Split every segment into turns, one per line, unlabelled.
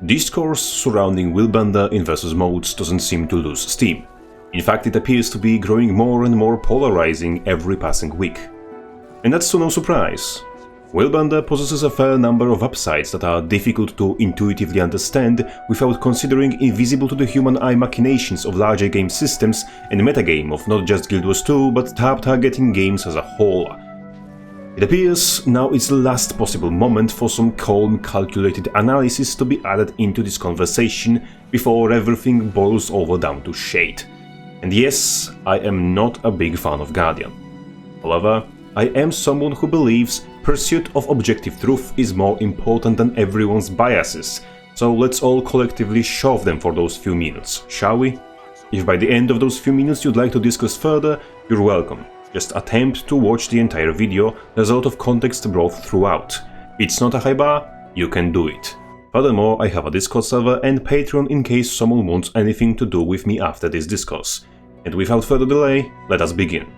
Discourse surrounding Willblender in versus modes doesn't seem to lose steam. In fact, it appears to be growing more and more polarizing every passing week. And that's to no surprise. Willblender possesses a fair number of upsides that are difficult to intuitively understand without considering invisible to the human eye machinations of larger game systems and metagame of not just GW2 but targeting games as a whole. It appears now it's the last possible moment for some calm, calculated analysis to be added into this conversation before everything boils over down to shade. And yes, I am not a big fan of Guardian. However, I am someone who believes pursuit of objective truth is more important than everyone's biases, so let's all collectively shove them for those few minutes, shall we? If by the end of those few minutes you'd like to discuss further, you're welcome. Just attempt to watch the entire video, there's a lot of context brought throughout. It's not a high bar, you can do it. Furthermore, I have a Discord server and Patreon in case someone wants anything to do with me after this discourse. And without further delay, let us begin.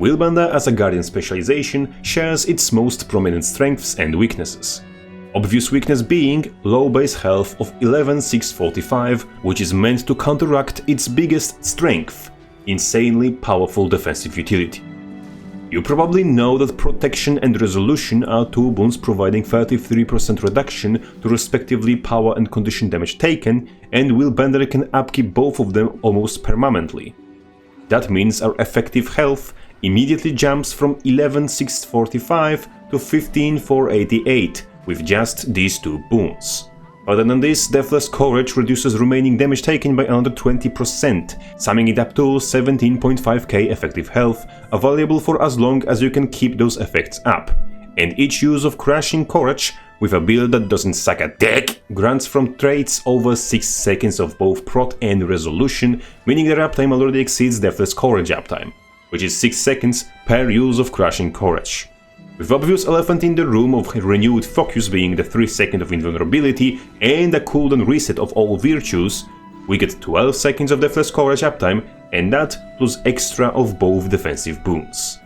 Willblender as a Guardian specialization shares its most prominent strengths and weaknesses. Obvious weakness being low base health of 11,645, which is meant to counteract its biggest strength, insanely powerful defensive utility. You probably know that protection and resolution are two boons providing 33% reduction to respectively power and condition damage taken, and Willblender can upkeep both of them almost permanently. That means our effective health immediately jumps from 11,645 to 15,488 with just these two boons. Other than this, Deathless Courage reduces remaining damage taken by another 20%, summing it up to 17.5k effective health, available for as long as you can keep those effects up. And each use of Crushing Courage, with a build that doesn't suck a dick, grants from traits over 6 seconds of both Prot and Resolution, meaning their uptime already exceeds Deathless Courage uptime, which is 6 seconds per use of Crushing Courage. With obvious elephant in the room of renewed focus being the 3 seconds of invulnerability and a cooldown reset of all virtues, we get 12 seconds of Deathless Courage uptime, and that plus extra of both defensive boons.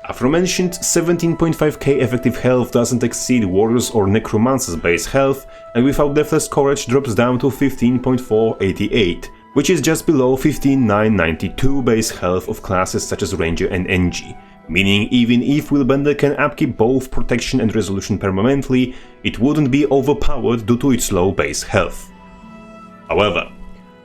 Aforementioned 17.5k effective health doesn't exceed Warriors or Necromancer's base health, and without Deathless Courage drops down to 15.488, which is just below 15,992 base health of classes such as Ranger and NG. Meaning even if Willblender can upkeep both protection and resolution permanently, it wouldn't be overpowered due to its low base health. However,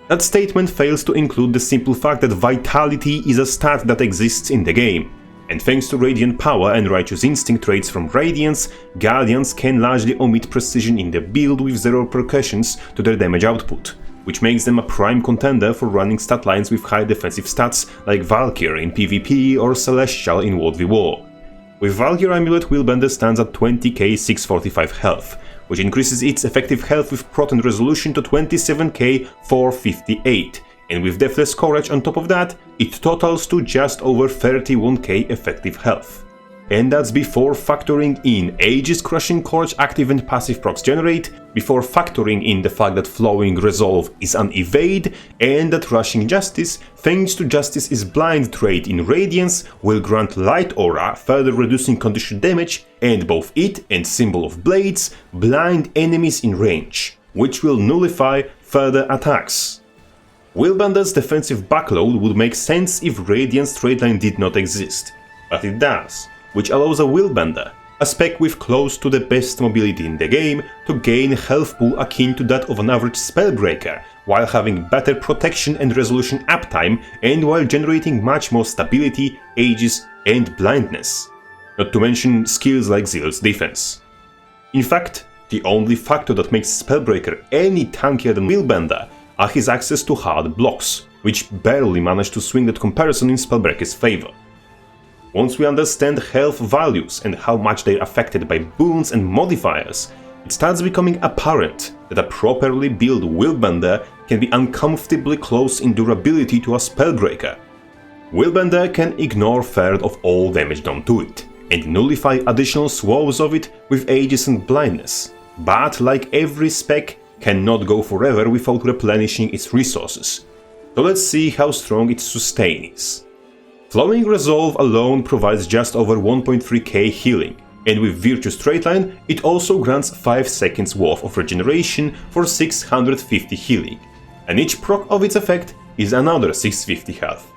that statement fails to include the simple fact that Vitality is a stat that exists in the game, and thanks to Radiant Power and Righteous Instinct traits from Radiance, Guardians can largely omit precision in the build with zero repercussions to their damage output, which makes them a prime contender for running stat lines with high defensive stats like Valkyr in PvP or Celestial in World v War. With Valkyr Amulet, Willblender stands at 20k 645 health, which increases its effective health with Prot and Resolution to 27k 458, and with Deathless Courage on top of that, it totals to just over 31k effective health. And that's before factoring in Aegis Crushing Courage active and passive procs generate, before factoring in the fact that Flowing Resolve is an evade, and that Rushing Justice, thanks to Justice is Blind trait in Radiance, will grant Light Aura, further reducing condition damage, and both it and Symbol of Blades blind enemies in range, which will nullify further attacks. Willblender's defensive backload would make sense if Radiance trait line did not exist, but it does, which allows a Willblender, a spec with close to the best mobility in the game, to gain health pool akin to that of an average Spellbreaker, while having better protection and resolution uptime, and while generating much more stability, Aegis, and blindness. Not to mention skills like Zealot's defense. In fact, the only factor that makes Spellbreaker any tankier than Willblender are his access to hard blocks, which barely manage to swing that comparison in Spellbreaker's favor. Once we understand health values and how much they are affected by boons and modifiers, it starts becoming apparent that a properly built Willblender can be uncomfortably close in durability to a Spellbreaker. Willblender can ignore third of all damage done to it, and nullify additional swaths of it with Aegis and Blindness, but like every spec, cannot go forever without replenishing its resources. So let's see how strong its sustain is. Flowing Resolve alone provides just over 1.3k healing, and with Virtue Straight Line it also grants 5 seconds worth of regeneration for 650 healing, and each proc of its effect is another 650 health.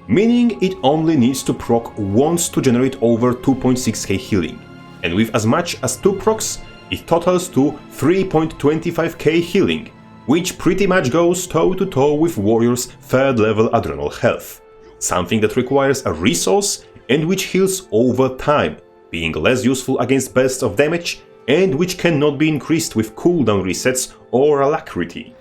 Meaning it only needs to proc once to generate over 2.6k healing, and with as much as 2 procs it totals to 3.25k healing, which pretty much goes toe to toe with Warrior's 3rd level Adrenal health, something that requires a resource and which heals over time, being less useful against bursts of damage and which cannot be increased with cooldown resets or alacrity.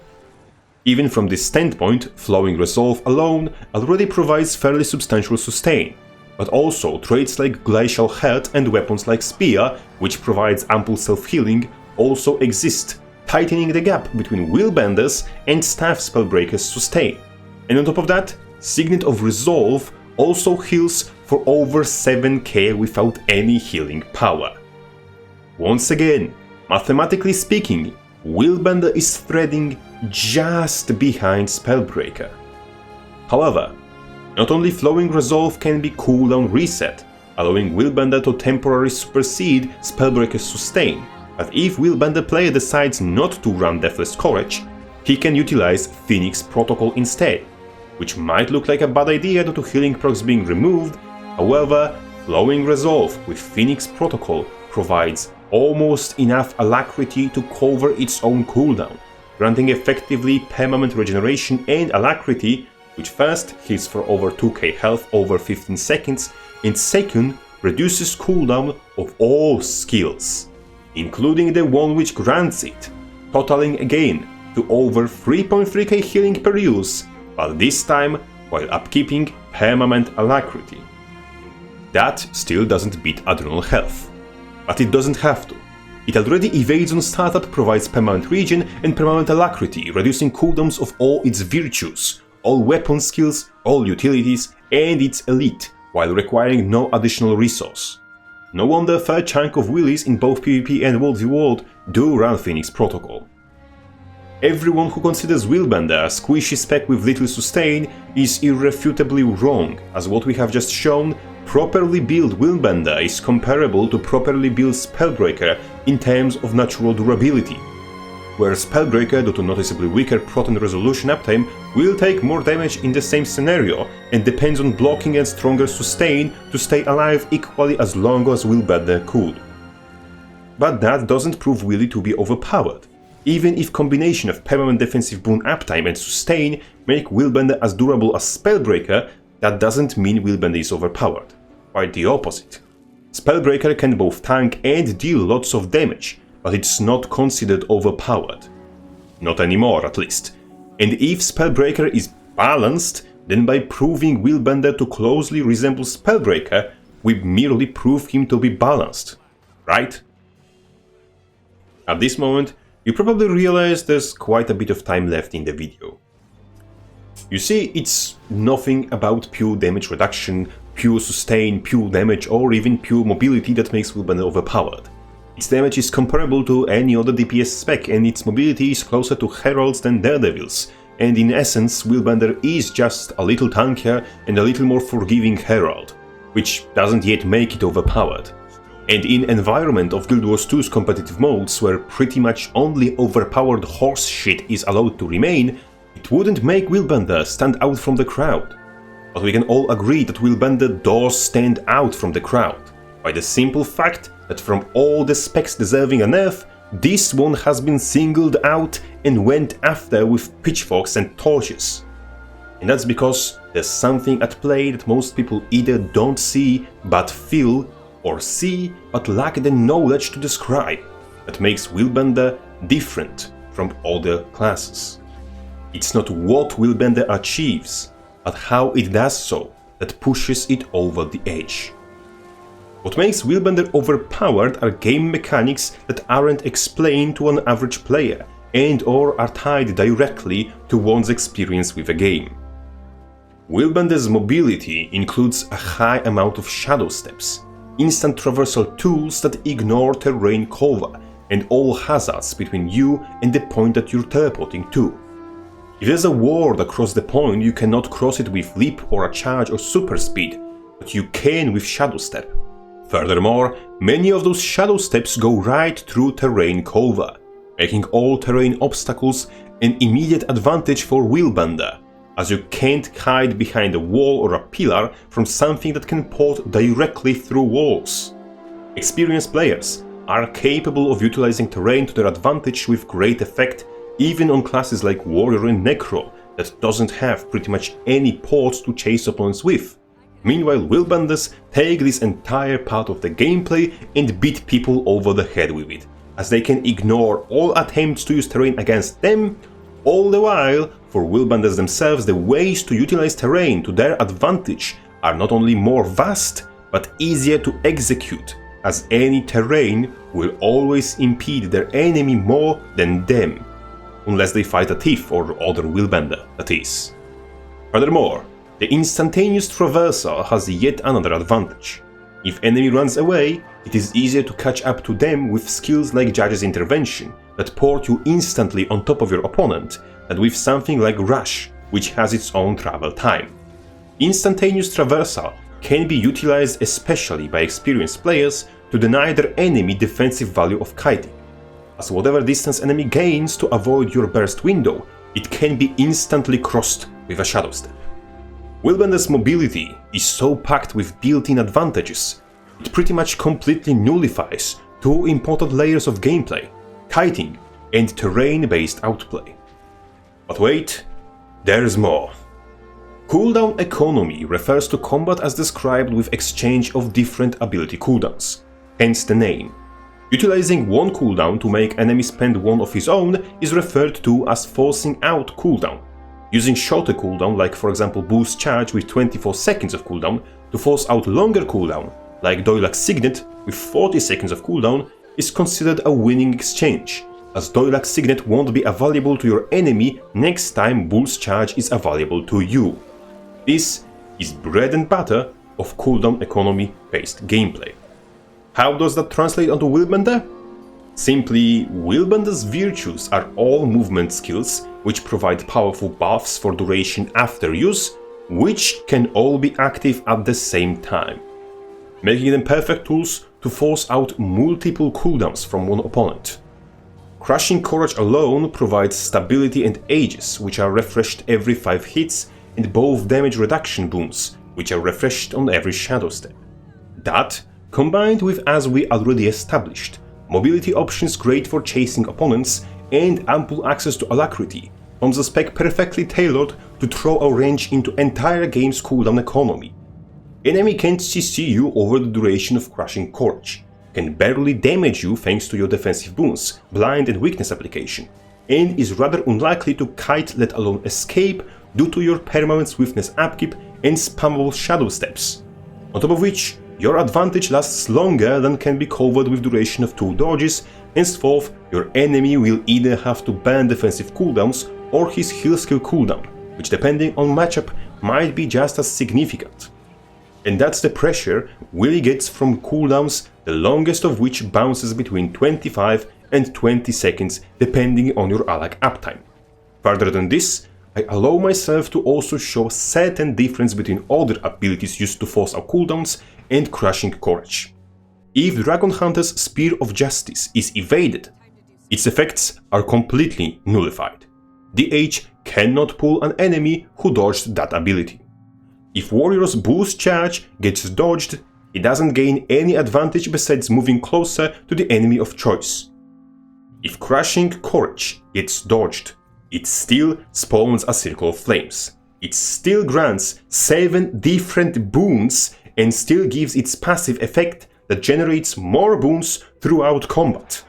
Even from this standpoint, Flowing Resolve alone already provides fairly substantial sustain, but also traits like Glacial Health and weapons like Spear, which provides ample self-healing, also exist, tightening the gap between Willbender's and Staff Spellbreaker's sustain. And on top of that, Signet of Resolve also heals for over 7k without any healing power. Once again, mathematically speaking, Willbender is threading just behind Spellbreaker. However, not only Flowing Resolve can be cooldown reset, allowing Willbender to temporarily supersede Spellbreaker's sustain, but if Willbender player decides not to run Deathless Courage, he can utilize Phoenix Protocol instead, which might look like a bad idea due to healing procs being removed. However, Flowing Resolve with Phoenix Protocol provides almost enough alacrity to cover its own cooldown, granting effectively permanent regeneration and alacrity, which first heals for over 2k health over 15 seconds, and second reduces cooldown of all skills, including the one which grants it, totaling again to over 3.3k healing per use, but this time while upkeeping permanent alacrity. That still doesn't beat Adrenal health, but it doesn't have to. It already evades on startup, provides permanent regen and permanent alacrity, reducing cooldowns of all its virtues, all weapon skills, all utilities, and its elite, while requiring no additional resource. No wonder a fair chunk of willies in both PvP and World v World do run Phoenix Protocol. Everyone who considers Willbender a squishy spec with little sustain is irrefutably wrong, as what we have just shown, properly built Willbender is comparable to properly built Spellbreaker in terms of natural durability, where Spellbreaker, due to noticeably weaker proton resolution uptime, will take more damage in the same scenario and depends on blocking and stronger sustain to stay alive equally as long as Willbender could. But that doesn't prove Willy to be overpowered. Even if combination of permanent defensive boon uptime and sustain make Willbender as durable as Spellbreaker, that doesn't mean Willbender is overpowered. Quite the opposite. Spellbreaker can both tank and deal lots of damage, but it's not considered overpowered. Not anymore, at least. And if Spellbreaker is balanced, then by proving Willbender to closely resemble Spellbreaker, we merely prove him to be balanced, right? At this moment, you probably realize there's quite a bit of time left in the video. You see, it's nothing about pure damage reduction, pure sustain, pure damage, or even pure mobility that makes Willbender overpowered. Its damage is comparable to any other DPS spec, and its mobility is closer to Heralds than Daredevils, and in essence Willbender is just a little tankier and a little more forgiving Herald, which doesn't yet make it overpowered. And in environment of Guild Wars 2's competitive modes, where pretty much only overpowered horse shit is allowed to remain, it wouldn't make Willbender stand out from the crowd. But we can all agree that Willbender does stand out from the crowd, by the simple fact that from all the specs deserving a nerf, this one has been singled out and went after with pitchforks and torches. And that's because there's something at play that most people either don't see but feel, or see but lack the knowledge to describe, that makes Willbender different from other classes. It's not what Willbender achieves, but how it does so that pushes it over the edge. What makes Willbender overpowered are game mechanics that aren't explained to an average player and or are tied directly to one's experience with a game. Willbender's mobility includes a high amount of shadow steps, instant traversal tools that ignore terrain cover, and all hazards between you and the point that you're teleporting to. If there's a ward across the point, you cannot cross it with leap or a charge or super speed, but you can with shadow step. Furthermore, many of those shadow steps go right through terrain cover, making all terrain obstacles an immediate advantage for Willblender, as you can't hide behind a wall or a pillar from something that can port directly through walls. Experienced players are capable of utilizing terrain to their advantage with great effect, even on classes like Warrior and Necro that doesn't have pretty much any ports to chase opponents with. Meanwhile, Willblenders take this entire part of the gameplay and beat people over the head with it, as they can ignore all attempts to use terrain against them. All the while, for Willblenders themselves, the ways to utilize terrain to their advantage are not only more vast, but easier to execute, as any terrain will always impede their enemy more than them, unless they fight a thief or other Willblender, that is. Furthermore, the instantaneous traversal has yet another advantage. If enemy runs away, it is easier to catch up to them with skills like Judge's Intervention that port you instantly on top of your opponent than with something like Rush, which has its own travel time. Instantaneous traversal can be utilized especially by experienced players to deny their enemy defensive value of kiting, as whatever distance enemy gains to avoid your burst window, it can be instantly crossed with a shadow step. Willblender's mobility is so packed with built-in advantages, it pretty much completely nullifies two important layers of gameplay, kiting and terrain-based outplay. But wait, there's more. Cooldown economy refers to combat as described with exchange of different ability cooldowns, hence the name. Utilizing one cooldown to make enemy spend one of his own is referred to as forcing out cooldown. Using shorter cooldown, like for example boost charge with 24 seconds of cooldown, to force out longer cooldown, like Doilak's Signet with 40 seconds of cooldown, is considered a winning exchange, as Doilak's Signet won't be available to your enemy next time boost charge is available to you. This is bread and butter of cooldown economy based gameplay. How does that translate onto Willblender? Simply, Willblender's virtues are all movement skills which provide powerful buffs for duration after use, which can all be active at the same time, making them perfect tools to force out multiple cooldowns from one opponent. Crushing Courage alone provides stability and ages, which are refreshed every 5 hits, and both damage reduction booms, which are refreshed on every shadow step. That, combined with, as we already established, mobility options great for chasing opponents and ample access to alacrity, forms a spec perfectly tailored to throw a wrench into entire game's cooldown economy. Enemy can't CC you over the duration of Crushing Courage, can barely damage you thanks to your defensive boons, blind and weakness application, and is rather unlikely to kite let alone escape due to your permanent swiftness upkeep and spammable shadow steps. On top of which, your advantage lasts longer than can be covered with duration of 2 dodges, henceforth your enemy will either have to ban defensive cooldowns or his heal skill cooldown, which depending on matchup might be just as significant. And that's the pressure Willy gets from cooldowns, the longest of which bounces between 25 and 20 seconds depending on your Alak uptime. Further than this, I allow myself to also show certain difference between other abilities used to force out cooldowns and Crushing Courage. If Dragon Hunter's Spear of Justice is evaded, its effects are completely nullified. DH cannot pull an enemy who dodged that ability. If Warrior's Boost Charge gets dodged, he doesn't gain any advantage besides moving closer to the enemy of choice. If Crushing Courage gets dodged, it still spawns a Circle of Flames. It still grants 7 different boons and still gives its passive effect that generates more boons throughout combat.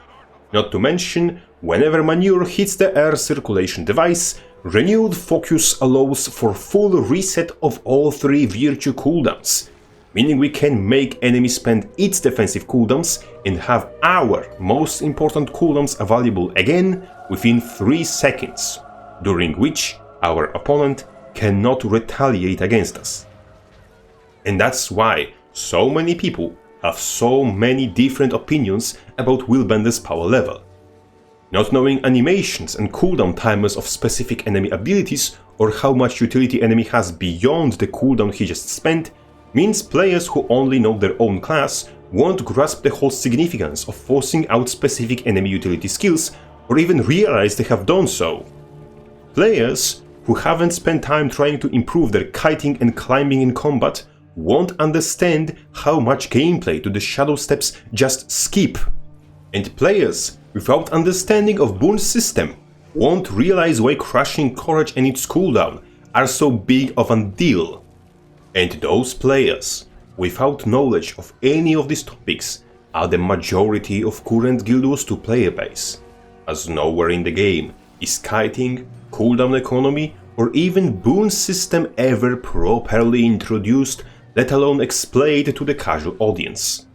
Not to mention, whenever Manure hits the air circulation device, Renewed Focus allows for full reset of all 3 virtue cooldowns, meaning we can make enemies spend its defensive cooldowns and have our most important cooldowns available again within 3 seconds, during which our opponent cannot retaliate against us. And that's why so many people have so many different opinions about Willblender's power level. Not knowing animations and cooldown timers of specific enemy abilities or how much utility enemy has beyond the cooldown he just spent means players who only know their own class won't grasp the whole significance of forcing out specific enemy utility skills or even realize they have done so. Players who haven't spent time trying to improve their kiting and climbing in combat won't understand how much gameplay do the shadow steps just skip. And players without understanding of Boon's system won't realize why crushing courage and its cooldown are so big of a deal. And those players without knowledge of any of these topics are the majority of current Guild Wars 2 player base, as nowhere in the game is kiting, cooldown economy, or even Boon's system ever properly introduced, let alone explained to the casual audience.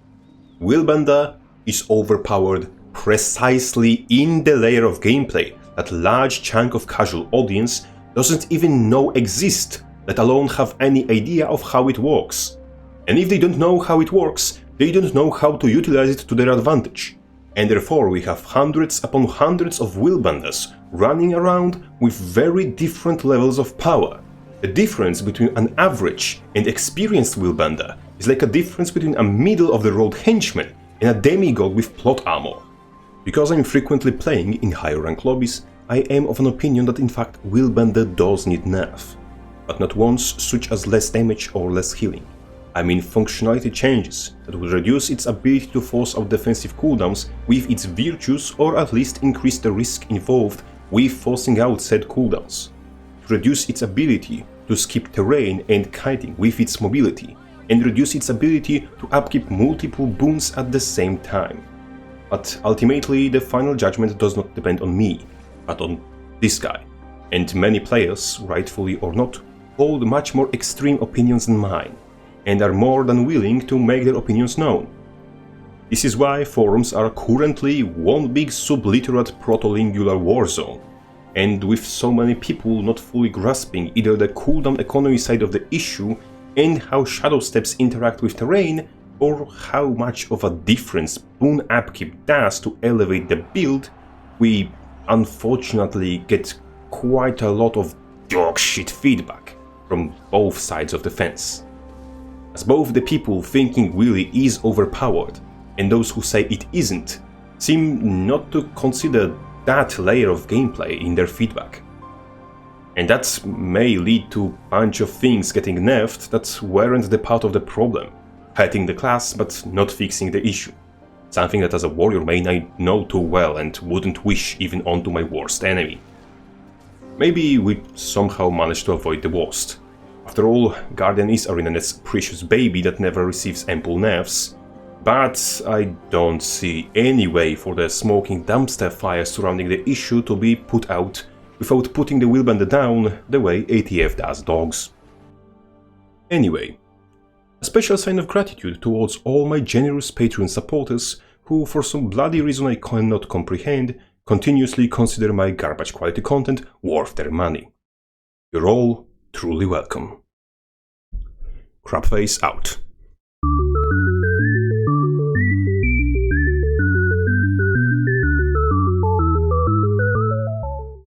Willblender is overpowered precisely in the layer of gameplay that large chunk of casual audience doesn't even know exist, let alone have any idea of how it works. And if they don't know how it works, they don't know how to utilize it to their advantage. And therefore we have hundreds upon hundreds of Willblenders running around with very different levels of power. The difference between an average and experienced Willblender is like a difference between a middle-of-the-road henchman and a demigod with plot armor. Because I'm frequently playing in higher rank lobbies, I am of an opinion that in fact Willblender does need nerf, but not ones such as less damage or less healing. I mean functionality changes that will reduce its ability to force out defensive cooldowns with its virtues, or at least increase the risk involved with forcing out said cooldowns. To reduce its ability to skip terrain and kiting with its mobility, and reduce its ability to upkeep multiple boons at the same time. But ultimately the final judgment does not depend on me, but on this guy. And many players, rightfully or not, hold much more extreme opinions than mine, and are more than willing to make their opinions known. This is why forums are currently one big subliterate proto-lingular war zone, and with so many people not fully grasping either the cooldown economy side of the issue and how shadow steps interact with terrain, or how much of a difference boon upkeep does to elevate the build, we unfortunately get quite a lot of dogshit feedback from both sides of the fence. As both the people thinking Willy is overpowered and those who say it isn't seem not to consider that layer of gameplay in their feedback. And that may lead to a bunch of things getting nerfed that weren't the part of the problem, hurting the class but not fixing the issue. Something that as a warrior main I know too well and wouldn't wish even onto my worst enemy. Maybe we somehow managed to avoid the worst. After all, Guardian is Arenanet's precious baby that never receives ample nerfs, but I don't see any way for the smoking dumpster fire surrounding the issue to be put out without putting the Willblender down the way ATF does dogs. Anyway, a special sign of gratitude towards all my generous Patreon supporters who, for some bloody reason I cannot comprehend, continuously consider my garbage quality content worth their money. You're all truly welcome. Crabface out.